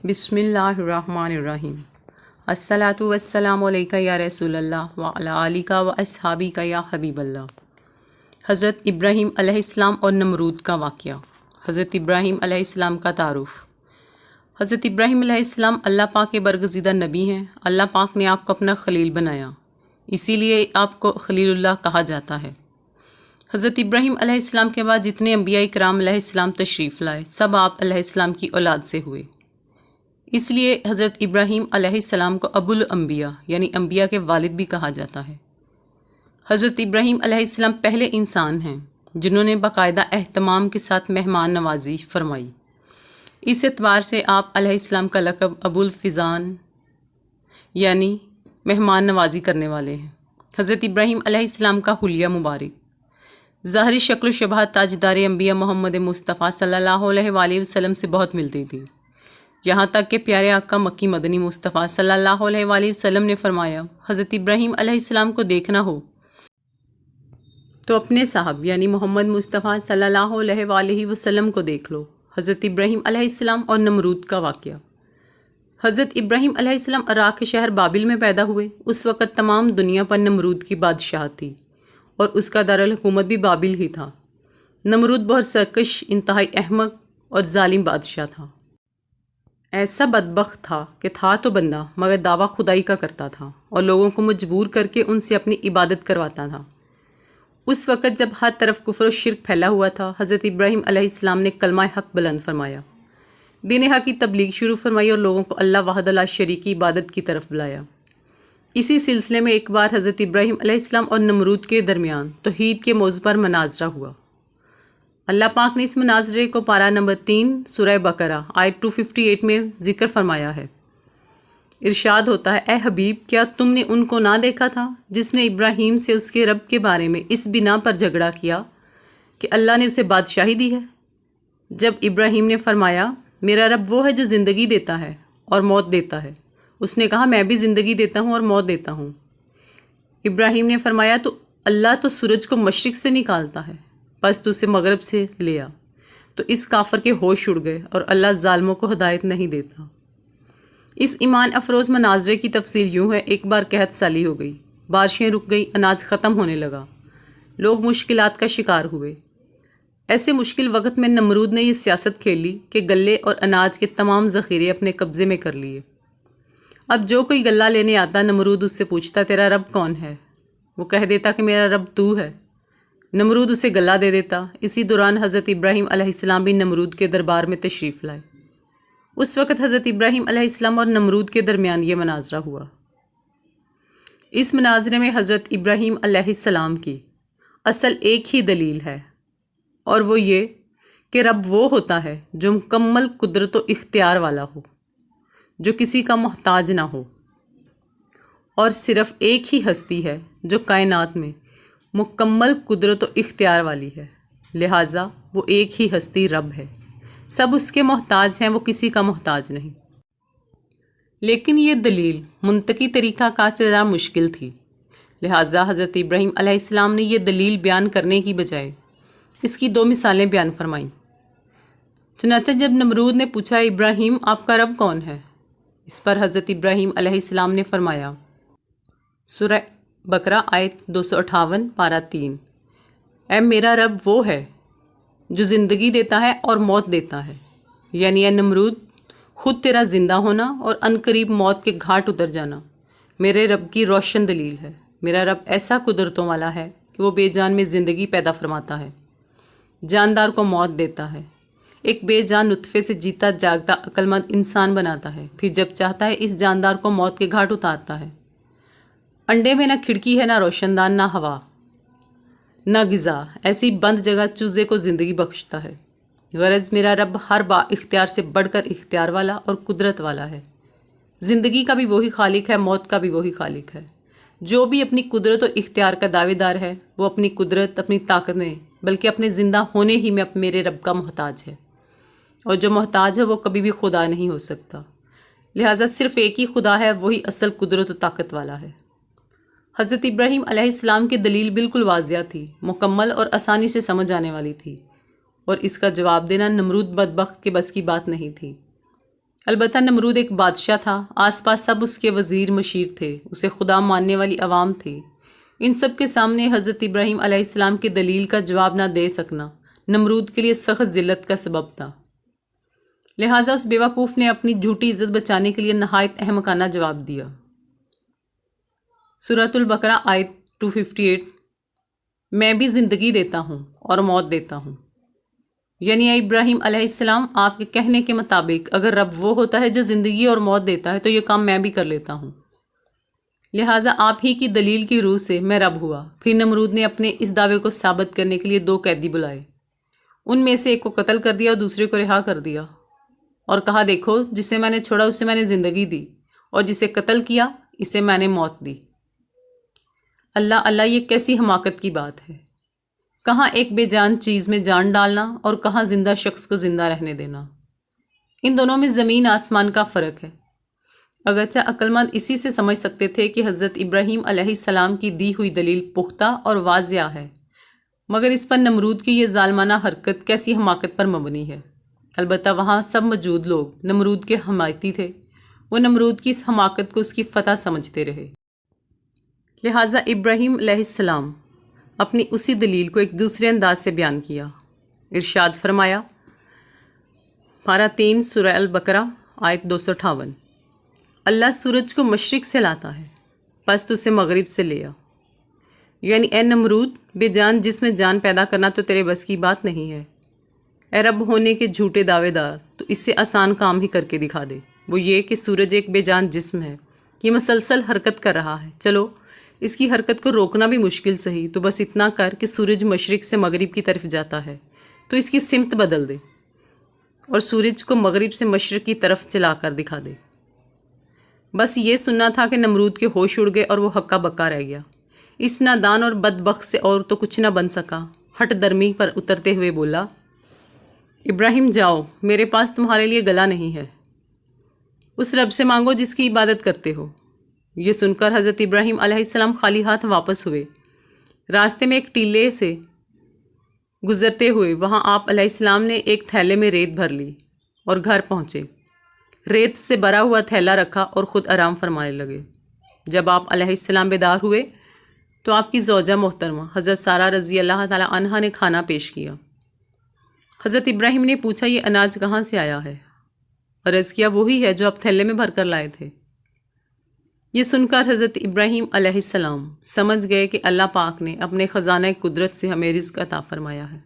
بسم اللہ الرحمن الرحیم۔ الصلاۃ والسلام علیکہ یا رسول اللہ وعلی آلک و اصحابک یا حبیب اللہ۔ حضرت ابراہیم علیہ السلام اور نمرود کا واقعہ۔ حضرت ابراہیم علیہ السلام کا تعارف۔ حضرت ابراہیم علیہ السلام اللہ پاک کے برگزیدہ نبی ہیں۔ اللہ پاک نے آپ کو اپنا خلیل بنایا، اسی لیے آپ کو خلیل اللہ کہا جاتا ہے۔ حضرت ابراہیم علیہ السلام کے بعد جتنے انبیاء کرام علیہ السلام تشریف لائے سب آپ علیہ السلام کی اولاد سے ہوئے، اس لیے حضرت ابراہیم علیہ السلام کو ابو الانبیاء یعنی انبیاء کے والد بھی کہا جاتا ہے۔ حضرت ابراہیم علیہ السلام پہلے انسان ہیں جنہوں نے باقاعدہ اہتمام کے ساتھ مہمان نوازی فرمائی۔ اس اعتبار سے آپ علیہ السلام کا لقب ابو الفضان یعنی مہمان نوازی کرنے والے ہیں۔ حضرت ابراہیم علیہ السلام کا حلیہ مبارک ظاہری شکل و شبہ تاجدار انبیاء محمد مصطفیٰ صلی اللہ علیہ وآلہ وسلم سے بہت ملتی تھی، یہاں تک کہ پیارے آقا مکی مدنی مصطفیٰ صلی اللہ علیہ وآلہ وسلم نے فرمایا، حضرت ابراہیم علیہ السلام کو دیکھنا ہو تو اپنے صاحب یعنی محمد مصطفیٰ صلی اللہ علیہ وآلہ وسلم کو دیکھ لو۔ حضرت ابراہیم علیہ السلام اور نمرود کا واقعہ۔ حضرت ابراہیم علیہ السلام عراق کے شہر بابل میں پیدا ہوئے۔ اس وقت تمام دنیا پر نمرود کی بادشاہت تھی اور اس کا دارالحکومت بھی بابل ہی تھا۔ نمرود بہت سرکش، انتہائی احمق اور ظالم بادشاہ تھا۔ ایسا بدبخت تھا کہ تھا تو بندہ مگر دعویٰ خدائی کا کرتا تھا اور لوگوں کو مجبور کر کے ان سے اپنی عبادت کرواتا تھا۔ اس وقت جب ہر طرف کفر و شرک پھیلا ہوا تھا، حضرت ابراہیم علیہ السلام نے کلمہ حق بلند فرمایا، دین حق کی تبلیغ شروع فرمائی اور لوگوں کو اللہ وحدہ لا شریک کی عبادت کی طرف بلایا۔ اسی سلسلے میں ایک بار حضرت ابراہیم علیہ السلام اور نمرود کے درمیان توحید کے موضوع پر مناظرہ ہوا۔ اللہ پاک نے اس مناظرے کو پارہ نمبر 3 سورہ بقرہ آیت 258 میں ذکر فرمایا ہے۔ ارشاد ہوتا ہے، اے حبیب، کیا تم نے ان کو نہ دیکھا تھا جس نے ابراہیم سے اس کے رب کے بارے میں اس بنا پر جھگڑا کیا کہ اللہ نے اسے بادشاہی دی ہے؟ جب ابراہیم نے فرمایا، میرا رب وہ ہے جو زندگی دیتا ہے اور موت دیتا ہے، اس نے کہا، میں بھی زندگی دیتا ہوں اور موت دیتا ہوں۔ ابراہیم نے فرمایا، تو اللہ تو سورج کو مشرق سے نکالتا ہے، بس تو اسے مغرب سے لیا۔ تو اس کافر کے ہوش اڑ گئے اور اللہ ظالموں کو ہدایت نہیں دیتا۔ اس ایمان افروز مناظرے کی تفصیل یوں ہے، ایک بار قحط سالی ہو گئی، بارشیں رک گئی، اناج ختم ہونے لگا، لوگ مشکلات کا شکار ہوئے۔ ایسے مشکل وقت میں نمرود نے یہ سیاست کھیل لی کہ غلے اور اناج کے تمام ذخیرے اپنے قبضے میں کر لیے۔ اب جو کوئی غلہ لینے آتا نمرود اس سے پوچھتا، تیرا رب کون ہے؟ وہ کہہ دیتا کہ میرا رب تو ہے۔ نمرود اسے غلہ دے دیتا۔ اسی دوران حضرت ابراہیم علیہ السلام بھی نمرود کے دربار میں تشریف لائے۔ اس وقت حضرت ابراہیم علیہ السلام اور نمرود کے درمیان یہ مناظرہ ہوا۔ اس مناظرے میں حضرت ابراہیم علیہ السلام کی اصل ایک ہی دلیل ہے، اور وہ یہ کہ رب وہ ہوتا ہے جو مکمل قدرت و اختیار والا ہو، جو کسی کا محتاج نہ ہو، اور صرف ایک ہی ہستی ہے جو کائنات میں مکمل قدرت و اختیار والی ہے، لہٰذا وہ ایک ہی ہستی رب ہے۔ سب اس کے محتاج ہیں، وہ کسی کا محتاج نہیں۔ لیکن یہ دلیل منطقی طریقہ کار سے ذرا مشکل تھی، لہٰذا حضرت ابراہیم علیہ السلام نے یہ دلیل بیان کرنے کی بجائے اس کی 2 مثالیں بیان فرمائیں۔ چنانچہ جب نمرود نے پوچھا، ابراہیم، آپ کا رب کون ہے؟ اس پر حضرت ابراہیم علیہ السلام نے فرمایا، سورہ بقرہ آیت 258 پارہ 3، اے میرا رب وہ ہے جو زندگی دیتا ہے اور موت دیتا ہے، یعنی اے نمرود، خود تیرا زندہ ہونا اور عنقریب موت کے گھاٹ اتر جانا میرے رب کی روشن دلیل ہے۔ میرا رب ایسا قدرتوں والا ہے کہ وہ بے جان میں زندگی پیدا فرماتا ہے، جاندار کو موت دیتا ہے، ایک بے جان نطفے سے جیتا جاگتا عقل مند انسان بناتا ہے، پھر جب چاہتا ہے اس جاندار کو موت کے گھاٹ اتارتا ہے۔ انڈے میں نہ کھڑکی ہے، نہ روشن دان، نہ ہوا، نہ غذا، ایسی بند جگہ چوزے کو زندگی بخشتا ہے۔ غرض میرا رب ہر با اختیار سے بڑھ کر اختیار والا اور قدرت والا ہے۔ زندگی کا بھی وہی خالق ہے، موت کا بھی وہی خالق ہے۔ جو بھی اپنی قدرت و اختیار کا دعوے دار ہے وہ اپنی قدرت، اپنی طاقت میں بلکہ اپنے زندہ ہونے ہی میں میرے رب کا محتاج ہے، اور جو محتاج ہے وہ کبھی بھی خدا نہیں ہو سکتا۔ لہٰذا صرف ایک ہی خدا ہے، وہی اصل قدرت و طاقت والا ہے۔ حضرت ابراہیم علیہ السلام کی دلیل بالکل واضح تھی، مکمل اور آسانی سے سمجھ آنے والی تھی، اور اس کا جواب دینا نمرود بدبخت کے بس کی بات نہیں تھی۔ البتہ نمرود ایک بادشاہ تھا، آس پاس سب اس کے وزیر مشیر تھے، اسے خدا ماننے والی عوام تھی۔ ان سب کے سامنے حضرت ابراہیم علیہ السلام کی دلیل کا جواب نہ دے سکنا نمرود کے لیے سخت ذلت کا سبب تھا۔ لہٰذا اس بیوقوف نے اپنی جھوٹی عزت بچانے کے لیے نہایت احمقانہ جواب دیا۔ سورۃ البقرہ آیت 258، میں بھی زندگی دیتا ہوں اور موت دیتا ہوں، یعنی اے ابراہیم علیہ السلام، آپ کے کہنے کے مطابق اگر رب وہ ہوتا ہے جو زندگی اور موت دیتا ہے تو یہ کام میں بھی کر لیتا ہوں، لہٰذا آپ ہی کی دلیل کی روح سے میں رب ہوا۔ پھر نمرود نے اپنے اس دعوے کو ثابت کرنے کے لیے 2 قیدی بلائے، ان میں سے ایک کو قتل کر دیا اور دوسرے کو رہا کر دیا، اور کہا دیکھو جسے میں نے چھوڑا اسے میں نے زندگی دی، اور جسے قتل کیا اسے میں نے موت دی۔ اللہ اللہ، یہ کیسی حماقت کی بات ہے! کہاں ایک بے جان چیز میں جان ڈالنا اور کہاں زندہ شخص کو زندہ رہنے دینا، ان دونوں میں زمین آسمان کا فرق ہے۔ اگرچہ عقل مند اسی سے سمجھ سکتے تھے کہ حضرت ابراہیم علیہ السلام کی دی ہوئی دلیل پختہ اور واضح ہے، مگر اس پر نمرود کی یہ ظالمانہ حرکت کیسی حماقت پر مبنی ہے۔ البتہ وہاں سب موجود لوگ نمرود کے حمایتی تھے، وہ نمرود کی اس حماقت کو اس کی فتح سمجھتے رہے۔ لہٰذا ابراہیم علیہ السلام اپنی اسی دلیل کو ایک دوسرے انداز سے بیان کیا۔ ارشاد فرمایا، پارہ 3 سورہ البقرہ آیت 258، اللہ سورج کو مشرق سے لاتا ہے، پس تو اسے مغرب سے لے آ، یعنی اے نمرود، بے جان جس میں جان پیدا کرنا تو تیرے بس کی بات نہیں ہے۔ اے رب ہونے کے جھوٹے دعوے دار، تو اس سے آسان کام ہی کر کے دکھا دے، وہ یہ کہ سورج ایک بے جان جسم ہے، یہ مسلسل حرکت کر رہا ہے، چلو اس کی حرکت کو روکنا بھی مشکل سہی، تو بس اتنا کر کہ سورج مشرق سے مغرب کی طرف جاتا ہے تو اس کی سمت بدل دے، اور سورج کو مغرب سے مشرق کی طرف چلا کر دکھا دے۔ بس یہ سننا تھا کہ نمرود کے ہوش اڑ گئے اور وہ ہکا بکا رہ گیا۔ اس نادان اور بدبخت سے اور تو کچھ نہ بن سکا۔ ہٹ درمی پر اترتے ہوئے بولا، ابراہیم جاؤ، میرے پاس تمہارے لیے گلا نہیں ہے، اس رب سے مانگو جس کی عبادت کرتے ہو۔ یہ سن کر حضرت ابراہیم علیہ السلام خالی ہاتھ واپس ہوئے۔ راستے میں ایک ٹیلے سے گزرتے ہوئے وہاں آپ علیہ السلام نے ایک تھیلے میں ریت بھر لی اور گھر پہنچے، ریت سے بھرا ہوا تھیلا رکھا اور خود آرام فرمانے لگے۔ جب آپ علیہ السلام بیدار ہوئے تو آپ کی زوجہ محترمہ حضرت سارہ رضی اللہ تعالی عنہا نے کھانا پیش کیا۔ حضرت ابراہیم نے پوچھا، یہ اناج کہاں سے آیا ہے؟ عرض کیا، وہی ہے جو آپ تھیلے میں بھر کر لائے تھے۔ یہ سن کر حضرت ابراہیم علیہ السلام سمجھ گئے کہ اللہ پاک نے اپنے خزانہ قدرت سے ہمیں رزق عطا فرمایا ہے۔